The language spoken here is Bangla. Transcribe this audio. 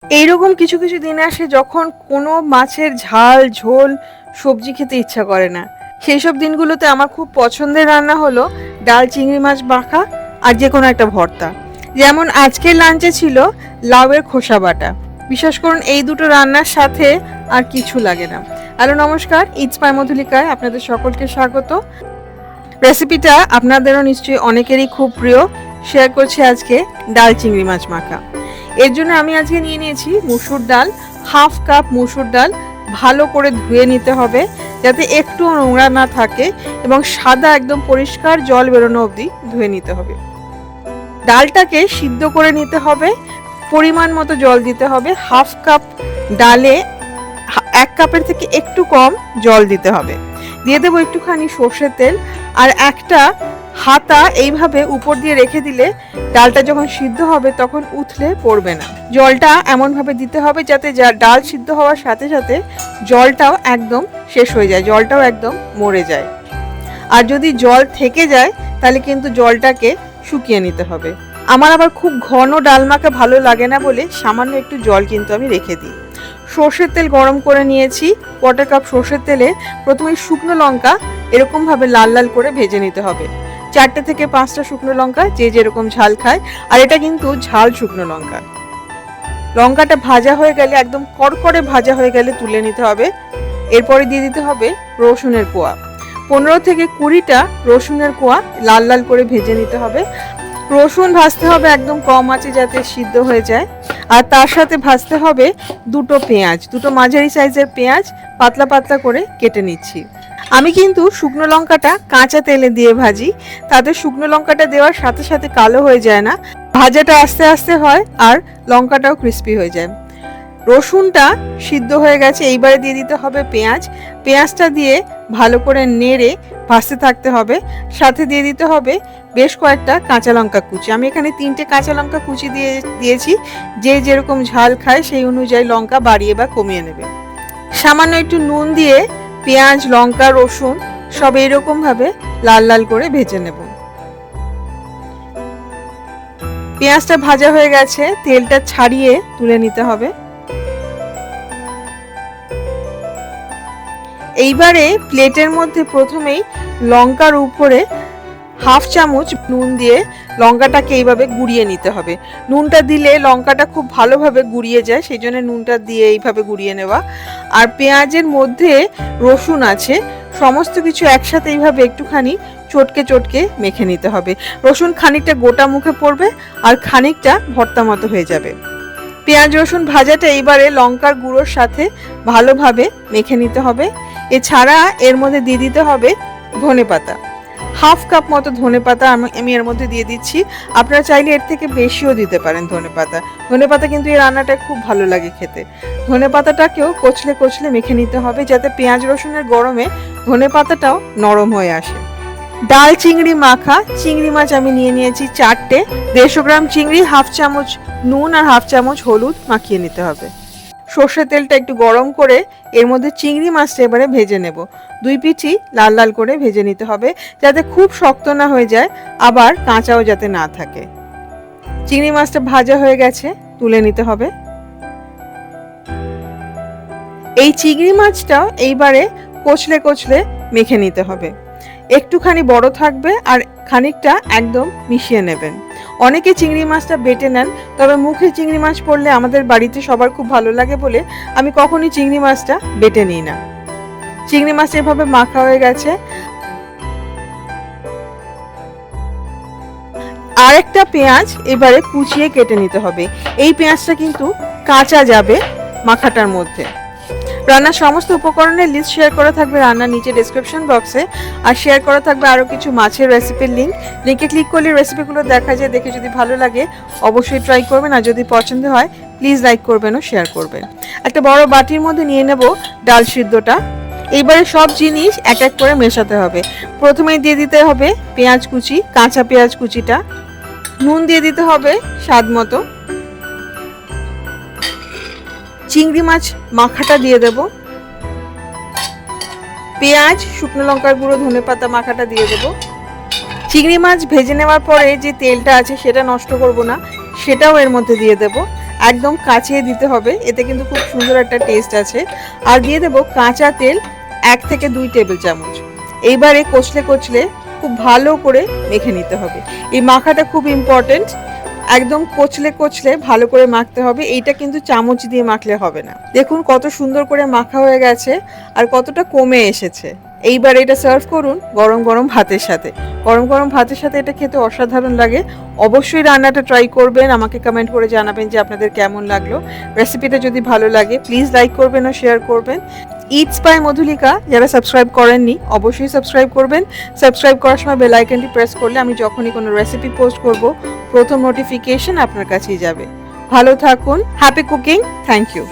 এইরকম কিছু কিছু দিন আসে যখন কোনো মাছের ঝাল ঝোল সবজি খেতে ইচ্ছা করে না। সেই সব দিনগুলোতে আমার খুব পছন্দের রান্না হলো ডাল চিংড়ি মাছ মাখা আর যে কোনো একটা ভর্তা। যেমন আজকের লাঞ্চে ছিল লাউয়ের খোসা বাটা। বিশ্বাস করুন এই দুটো রান্নার সাথে আর কিছু লাগে না। হ্যালো নমস্কার, ইটস মাই মধুলিকায় আপনাদের সকলকে স্বাগত। রেসিপিটা আপনাদেরও নিশ্চয়ই অনেকেরই খুব প্রিয়। শেয়ার করছি আজকে ডাল চিংড়ি মাছ মাখা। এর জন্য আমি আজকে নিয়ে নিয়েছি মুসুর ডাল, হাফ কাপ মুসুর ডাল। ভালো করে ধুয়ে নিতে হবে যাতে একটু নোংরা না থাকে এবং সাদা একদম পরিষ্কার জল বেরোনো অবধি ধুয়ে নিতে হবে। ডালটাকে সিদ্ধ করে নিতে হবে, পরিমাণ মতো জল দিতে হবে। হাফ কাপ ডালে 1 কাপের থেকে একটু কম জল দিতে হবে। দিয়ে দেবো একটুখানি সর্ষের তেল আর একটা হাতা এইভাবে উপর দিয়ে রেখে দিলে ডালটা যখন সিদ্ধ হবে তখন উথলে পড়বে না। জলটা এমনভাবে দিতে হবে যাতে ডাল সিদ্ধ হওয়ার সাথে সাথে জলটাও একদম শেষ হয়ে যায়, জলটাও একদম মরে যায়। আর যদি জল থেকে যায় তাহলে কিন্তু জলটাকে শুকিয়ে নিতে হবে। আমার আবার খুব ঘন ডাল মাখা ভালো লাগে না বলে সামান্য একটু জল কিন্তু আমি রেখে দিই। সর্ষের তেল গরম করে নিয়েছি। 1/4 কাপ সর্ষের তেলে প্রথমে শুকনো লঙ্কা এরকমভাবে লাল লাল করে ভেজে নিতে হবে। 4টে থেকে 5টা শুকনো লঙ্কা, যে যেরকম ঝাল খায়। আর এটা কিন্তু ঝাল শুকনো লঙ্কা। লঙ্কাটা ভাজা হয়ে গেলে, একদম কড়কড়ে ভাজা হয়ে গেলে তুলে নিতে হবে। এরপরে দিয়ে দিতে হবে রসুনের কোয়া। 15 থেকে 20টা রসুনের কোয়া লাল লাল করে ভেজে নিতে হবে। রসুন ভাজতে হবে একদম কম আঁচে যাতে সিদ্ধ হয়ে যায়। আর তার সাথে ভাজতে হবে দুটো পেঁয়াজ, দুটো মাঝারি সাইজের পেঁয়াজ পাতলা পাতলা করে কেটে নিচ্ছি। আমি কিন্তু শুকনো লঙ্কাটা কাঁচা তেলে দিয়ে ভাজি, তাতে শুকনো লঙ্কাটা দেওয়ার সাথে সাথে কালো হয়ে যায় না, ভাজাটা আস্তে আস্তে হয় আর লঙ্কাটাও ক্রিস্পি হয়ে যায়। রসুনটা সিদ্ধ হয়ে গেছে, এইবারে দিয়ে দিতে হবে পেঁয়াজ। পেঁয়াজটা দিয়ে ভালো করে নেড়ে ভাজতে থাকতে হবে। সাথে দিয়ে দিতে হবে বেশ কয়েকটা কাঁচা লঙ্কা কুচি। আমি এখানে 3টে কাঁচা লঙ্কা কুচি দিয়েছি। যে যেরকম ঝাল খায় সেই অনুযায়ী লঙ্কা বাড়িয়ে বা কমিয়ে নেবে। সামান্য একটু নুন দিয়ে পেঁয়াজ, লঙ্কা, রসুন সব এরকম ভাবে লাল লাল করে ভেজে নেব। পেঁয়াজটা ভাজা হয়ে গেছে, তেলটা ছাড়িয়ে তুলে নিতে হবে। এইবারে প্লেটের মধ্যে প্রথমেই লঙ্কার উপরে হাফ চামচ নুন দিয়ে লঙ্কাটাকে এইভাবে গুঁড়িয়ে নিতে হবে। নুনটা দিলে লঙ্কাটা খুব ভালোভাবে গুঁড়িয়ে যায়, সেই জন্য নুনটা দিয়ে এইভাবে গুঁড়িয়ে নেওয়া। আর পেঁয়াজের মধ্যে রসুন আছে, সমস্ত কিছু একসাথে এইভাবে একটুখানি চটকে চটকে মেখে নিতে হবে। রসুন খানিকটা গোটা মুখে পড়বে আর খানিকটা ভর্তা মতো হয়ে যাবে। পেঁয়াজ রসুন ভাজাটা এইবারে লঙ্কার গুঁড়োর সাথে ভালোভাবে মেখে নিতে হবে। এছাড়া এর মধ্যে দিয়ে দিতে হবে ধনেপাতা। হাফ কাপ মতো ধনেপাতা আমি এর মধ্যে দিয়ে দিচ্ছি। আপনারা চাইলে এর থেকে বেশিও দিতে পারেন ধনেপাতা। ধনেপাতা কিন্তু এই রান্নাটা খুব ভালো লাগে খেতে। ধনেপাতাটাকেও কচলে কচলে মেখে নিতে হবে যাতে পেঁয়াজ রসুনের গরমে ধনেপাতাটাও নরম হয়ে আসে। ডাল চিংড়ি মাখা, চিংড়ি মাছ আমি নিয়ে নিয়েছি 4টে। 150 গ্রাম চিংড়ি, হাফ চামচ নুন আর হাফ চামচ হলুদ মাখিয়ে নিতে হবে। সর্ষের তেলটা একটু গরম করে এর মধ্যে চিংড়ি মাছটা এবারে ভেজে নেব। 2 পিঠই লাল লাল করে ভেজে নিতে হবে যাতে খুব শক্ত না হয়ে যায়, আবার কাঁচাও যাতে না থাকে। চিংড়ি মাছটা ভাজা হয়ে গেছে, তুলে নিতে হবে। এই চিংড়ি মাছটাও এইবারে কচলে কচলে মেখে নিতে হবে। একটুখানি বড় থাকবে আর খানিকটা একদম মিশিয়ে নেবেন। অনেকে চিংড়ি মাছটা বেটে নেন, তবে মুখে চিংড়ি মাছ পড়লে আমাদের বাড়িতে সবার খুব ভালো লাগে বলে আমি কখনই চিংড়ি মাছটা বেটে নিই না। চিংড়ি মাছ এভাবে মাখা হয়ে গেছে। আর একটা পেঁয়াজ এবারে কুচিয়ে কেটে নিতে হবে। এই পেঁয়াজটা কিন্তু কাঁচা যাবে মাখাটার মধ্যে। রান্নার সমস্ত উপকরণের লিস্ট শেয়ার করা থাকবে রান্নার নিচে ডেসক্রিপশন বক্সে, আর শেয়ার করা থাকবে আরও কিছু মাছের রেসিপির লিঙ্কে ক্লিক করলে রেসিপিগুলো দেখা যায়। দেখে যদি ভালো লাগে অবশ্যই ট্রাই করবেন, আর যদি পছন্দ হয় প্লিজ লাইক করবেন ও শেয়ার করবেন। একটা বড় বাটির মধ্যে নিয়ে নেব ডাল সিদ্ধটা। এইবারে সব জিনিস এক এক করে মেশাতে হবে। প্রথমেই দিয়ে দিতে হবে পেঁয়াজ কুচি, কাঁচা পেঁয়াজ কুচিটা। নুন দিয়ে দিতে হবে স্বাদ মতো। চিংড়ি মাছ মাখাটা দিয়ে দেব। পেঁয়াজ, শুকনো লঙ্কার গুঁড়ো, ধনেপাতা মাখাটা দিয়ে দেব। চিংড়ি মাছ ভেজে নেওয়ার পরে যে তেলটা আছে সেটা নষ্ট করব না, সেটাও এর মধ্যে দিয়ে দেব। একদম কাচিয়ে দিতে হবে, এতে কিন্তু খুব সুন্দর একটা টেস্ট আছে। আর দিয়ে দেবো কাঁচা তেল 1 থেকে 2 টেবিল চামচ। এইবারে কচলে কচলে খুব ভালো করে মেখে নিতে হবে। এই মাখাটা খুব ইম্পর্টেন্ট, একদম কচলে কচলে ভালো করে মাখতে হবে। এইটা কিন্তু চামচ দিয়ে মাখলে হবে না। দেখুন কত সুন্দর করে মাখা হয়ে গেছে আর কতটা কমে এসেছে। এইবার এটা সার্ভ করুন গরম গরম ভাতের সাথে। গরম গরম ভাতের সাথে এটা খেতে অসাধারণ লাগে। অবশ্যই রান্নাটা ট্রাই করবেন, আমাকে কমেন্ট করে জানাবেন যে আপনাদের কেমন লাগলো। রেসিপিটা যদি ভালো লাগে প্লিজ লাইক করবেন ও শেয়ার করবেন। ইটস বাই মধুলিকা যারা সাবস্ক্রাইব করেননি অবশ্যই সাবস্ক্রাইব করবেন। সাবস্ক্রাইব করার সময় বেল আইকনটি প্রেস করলে আমি যখনই কোনো রেসিপি পোস্ট করব প্রথম নোটিফিকেশন আপনার কাছেই যাবে। ভালো থাকুন, হ্যাপি কুকিং, থ্যাংক ইউ।